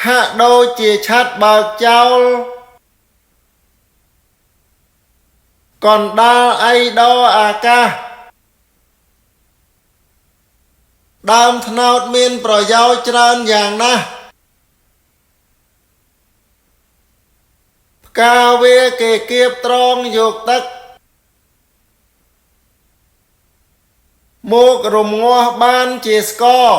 ហាក់ដូចជាឆាត់បើកចោលកណ្ដាលអីដល់អាកាសដើមត្នោតមានប្រយោជន៍ច្រើនយ៉ាងណាស់ផ្កាវាគេគៀបត្រង់យកទឹកមករំងាស់បានជាស្ករ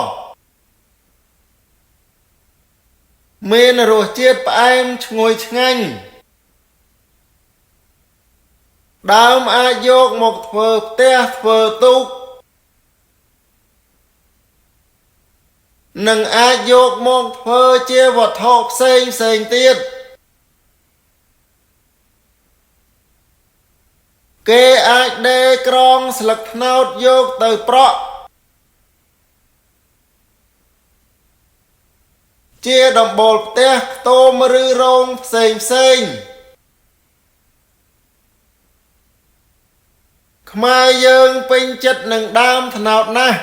មានរសជាតិផ្អែមឈ្ងុយឆ្ងាញ់ដើមអាចយកមកធ្វើផ្ទះធ្វើទូកនិងអាចយកមកធ្វើជាវត្ថុផ្សេងទៀតគេអាចដេរក្រងស្លឹកត្នោតយកទៅប្រក់ជាដំបូលផ្ទះខ្ទមឬរោងផ្សេងខ្មែរយើងពេញចិត្តនឹងដើមត្នោតណាស់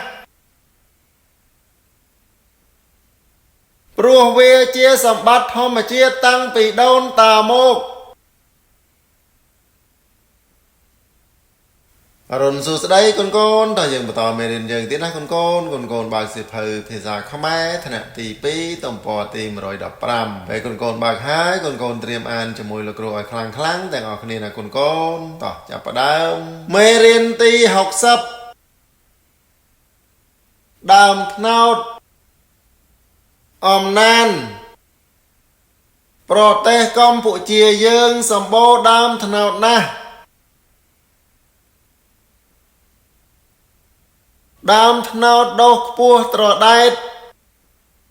ព្រោះវាជាសម្បត្តិធម្មជាតិតាំងពីដូនតាមកអរុនសួស្តីកូនតើយើងបន្តមេរៀនយើងទៀតណាកូនបើកសៀវភៅភាសាខ្មែរថ្នាក់ទី2ទំព័រទី115ហើយកូនបើកហើយកូនត្រៀមអានជាមួយលោកគ្រូឲ្យខ្លាំងទាំងអស់គ្នាណាកូនតោះចាប់ផ្ដើមមេរៀនទី60ដើមត្នោតអំណានប្រទេសកម្ពុជាយើងសម្បូរដើមត្នោតណាស់ដើមត្នោតដុះខ្ពស់ត្រដែត